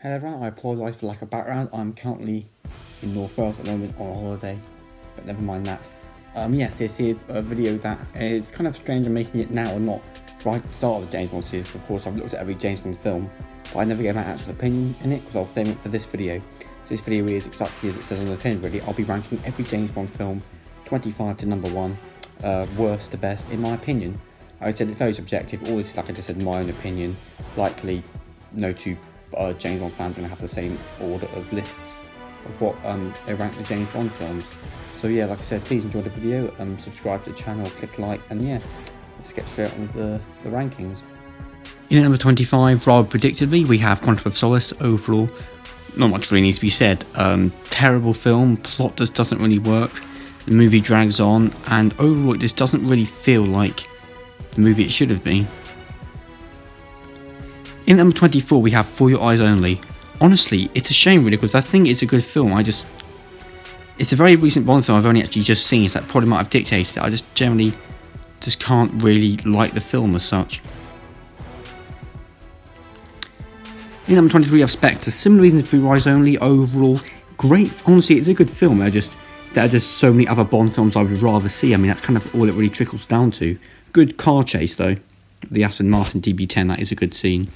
Hello everyone, I apologise for lack of background. I'm currently in North Wales at the moment on holiday, but never mind that. Yes, this is a video that is kind of strange I'm making it now or not right at the start of the James Bond series. Of course, I've looked at every James Bond film, but I never gave my actual opinion in it because I was saving it for this video. So this video is exactly as it says on the tin really. I'll be ranking every James Bond film 25 to number 1, worst to best in my opinion. Like I said, it's very subjective. All this is, like I just said, my own opinion. Likely no two James Bond fans are going to have the same order of lists of what they rank the James Bond films. So yeah, like I said, please enjoy the video, subscribe to the channel, click like, and yeah, let's get straight on with the rankings. In at number 25, rather predictably, we have Quantum of Solace. Overall, not much really needs to be said. Terrible film, plot just doesn't really work, the movie drags on, and overall it just doesn't really feel like the movie it should have been. In number 24 we have For Your Eyes Only. Honestly, it's a shame really because I think it's a good film. It's a very recent Bond film I've only actually just seen, so that probably might have dictated it. I just generally can't really like the film as such. In number 23 we have Spectre. Similar reason to For Your Eyes Only. Overall, great. Honestly, it's a good film. There are just so many other Bond films I would rather see. I mean, that's kind of all it really trickles down to. Good car chase though. The Aston Martin DB10, that is a good scene.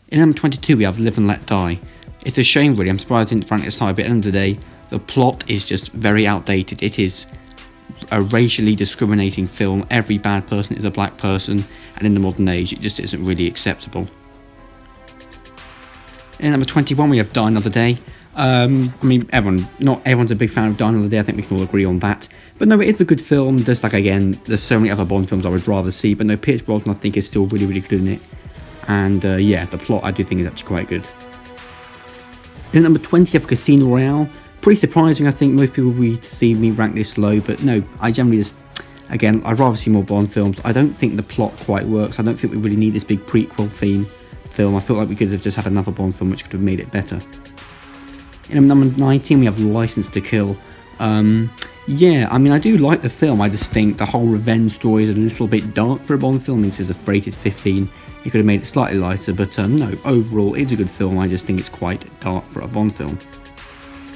In number 22 we have Live and Let Die. It's a shame really, I'm surprised I didn't rank this high, but at the end of the day, the plot is just very outdated. It is a racially discriminating film. Every bad person is a black person, and in the modern age it just isn't really acceptable. In number 21 we have Die Another Day. I mean, not everyone's a big fan of Die Another Day, I think we can all agree on that. But no, it is a good film. Just like, again, there's so many other Bond films I would rather see, but no, Pierce Brosnan I think is still really, really good in it. And yeah, the plot I do think is actually quite good. In number 20 you have Casino Royale. Pretty surprising, I think most people would see me rank this low, but no, I generally just, again, I'd rather see more Bond films. I don't think the plot quite works. I don't think we really need this big prequel theme film. I feel like we could have just had another Bond film which could have made it better. In number 19 we have License to Kill. Yeah, I mean, I do like the film. I just think the whole revenge story is a little bit dark for a Bond film. This is a rated 15. You could have made it slightly lighter, but no, overall it's a good film. I just think it's quite dark for a Bond film.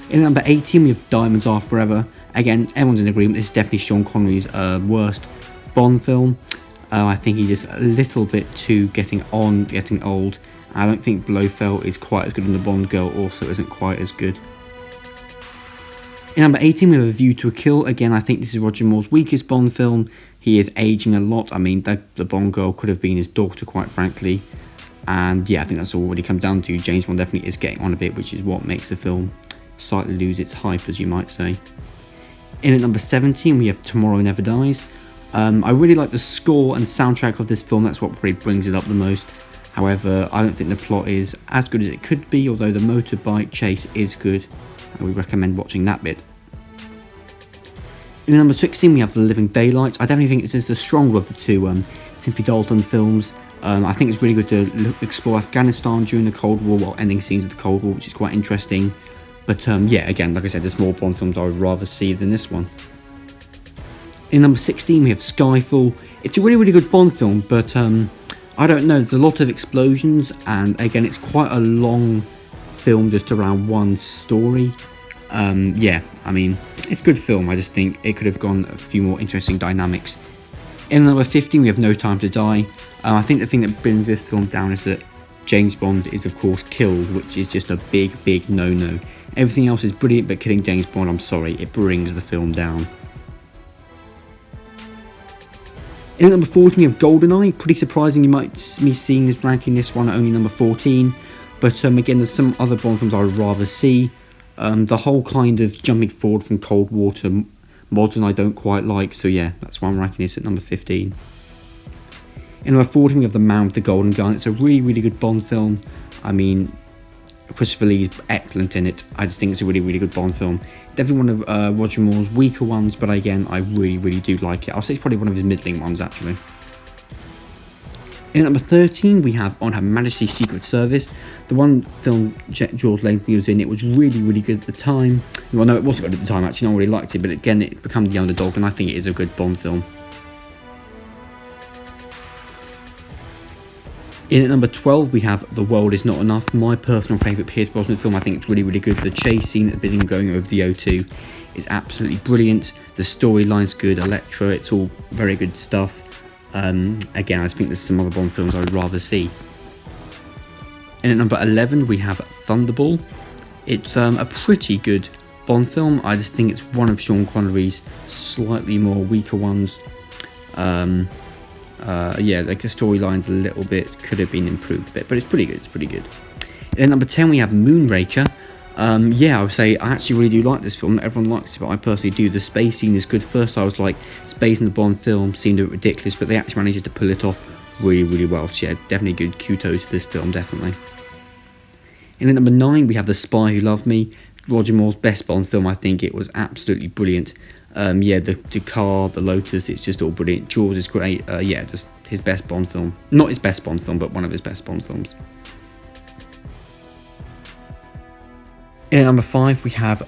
In number 18 we have Diamonds Are Forever. Again, everyone's in agreement, this is definitely Sean Connery's worst Bond film. I think he is a little bit too getting old. I don't think Blofeld is quite as good, and the Bond girl also isn't quite as good. In number 18 we have A View to a Kill. Again, I think this is Roger Moore's weakest Bond film. He is aging a lot. I mean, the Bond girl could have been his daughter, quite frankly. And yeah, I think that's all really comes down to. James Bond definitely is getting on a bit, which is what makes the film slightly lose its hype, as you might say. In at number 17 we have Tomorrow Never Dies. I really like the score and soundtrack of this film. That's what probably brings it up the most. However, I don't think the plot is as good as it could be, although the motorbike chase is good, and we recommend watching that bit. In number 16 we have The Living Daylights. I definitely think this is the stronger of the two Timothy Dalton films. I think it's really good to explore Afghanistan during the Cold War while ending scenes of the Cold War, which is quite interesting. But yeah, again, like I said, there's more Bond films I would rather see than this one. In number 16 we have Skyfall. It's a really, really good Bond film, but I don't know, there's a lot of explosions, and again, it's quite a long film just around one story. Yeah, I mean, it's a good film. I just think it could have gone a few more interesting dynamics. In number 15 we have No Time to Die. I think the thing that brings this film down is that James Bond is of course killed, which is just a big, big no-no. Everything else is brilliant, but killing James Bond, I'm sorry, it brings the film down. In at number 14 we have GoldenEye. Pretty surprising you might be seeing this ranking this one at only number 14. But again, there's some other Bond films I would rather see. The whole kind of jumping forward from Cold War to modern I don't quite like, so yeah, that's why I'm ranking this at number 15. In number 14 we have The Man with the Golden Gun. It's a really, really good Bond film. I mean, Christopher Lee is excellent in it. I just think it's a really, really good Bond film. Definitely one of Roger Moore's weaker ones, but again, I really, really do like it. I'll say it's probably one of his middling ones, actually. In at number 13 we have On Her Majesty's Secret Service. The one film George Lazenby was in, it was really, really good at the time. Well, no, it wasn't good at the time, actually, no one really liked it, but again, it's become the underdog, and I think it is a good Bond film. In at number 12, we have The World Is Not Enough, my personal favourite Pierce Brosnan film. I think it's really, really good. The chase scene at the beginning going over the O2 is absolutely brilliant. The storyline's good, Elektra, it's all very good stuff. Again, I think there's some other Bond films I would rather see. In at number 11, we have Thunderball. It's a pretty good Bond film. I just think it's one of Sean Connery's slightly more weaker ones. Yeah, like the storyline's a little bit, could have been improved a bit, but it's pretty good, it's pretty good. And at number 10 we have Moonraker. Yeah, I would say I actually really do like this film. Everyone likes it, but I personally do. The space scene is good. First I was like, space in the Bond film seemed a bit ridiculous, but they actually managed to pull it off really, really well. So yeah, definitely good kudos to this film, definitely. And at number 9 we have The Spy Who Loved Me. Roger Moore's best Bond film, I think. It was absolutely brilliant. Yeah, the car, the Lotus, it's just all brilliant. Jaws is great. Yeah, just his best Bond film. Not his best Bond film, but one of his best Bond films. In at number 5, we have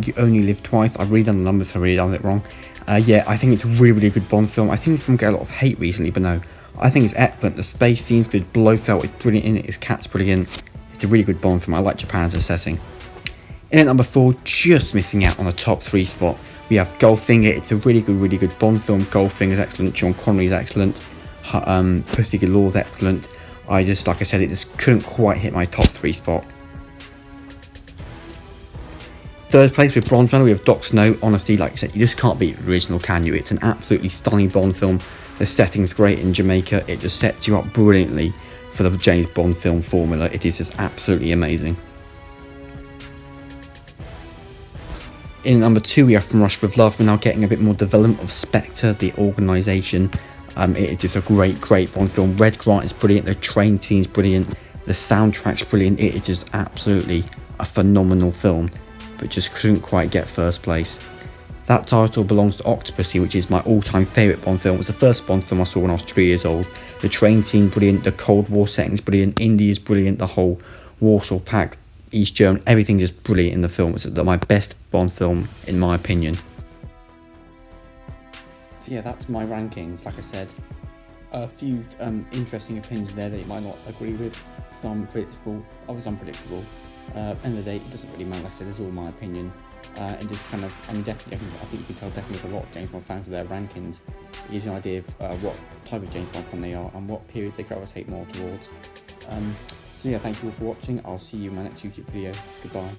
You Only Live Twice. I've really done the numbers, so I really done it wrong. Yeah, I think it's a really, really good Bond film. I think this film got a lot of hate recently, but no. I think it's excellent. The space scene's good. Blofeld is brilliant in it. His cat's brilliant. It's a really good Bond film. I like Japan as a setting. In at number 4, just missing out on the top 3 spot, we have Goldfinger. It's a really good Bond film. Goldfinger is excellent. Sean Connery is excellent. Pussy Galore is excellent. Like I said, it just couldn't quite hit my top 3 spot. Third place with Bronze Medal, we have Dr. No. Honestly, like I said, you just can't beat the original, can you? It's an absolutely stunning Bond film. The setting's great in Jamaica. It just sets you up brilliantly for the James Bond film formula. It is just absolutely amazing. In number 2, we have From Russia With Love. We're now getting a bit more development of Spectre, the organisation. It is just a great Bond film. Red Grant is brilliant. The train scene's brilliant. The soundtrack's brilliant. It is just absolutely a phenomenal film, but just couldn't quite get first place. That title belongs to Octopussy, which is my all-time favourite Bond film. It was the first Bond film I saw when I was 3 years old. The train scene brilliant. The Cold War setting's brilliant. India's brilliant. The whole Warsaw Pact, East Germany, everything just brilliant in the film. It's my best Bond film in my opinion. So yeah, that's my rankings. Like I said, a few interesting opinions there that you might not agree with. Some predictable, others unpredictable. End of the day, it doesn't really matter. Like I said, this is all my opinion. And just kind of, I mean, definitely, I think you can tell definitely with a lot of James Bond fans with their rankings, it gives you an idea of what type of James Bond fan they are and what period they gravitate more towards. So yeah, thank you all for watching. I'll see you in my next YouTube video. Goodbye.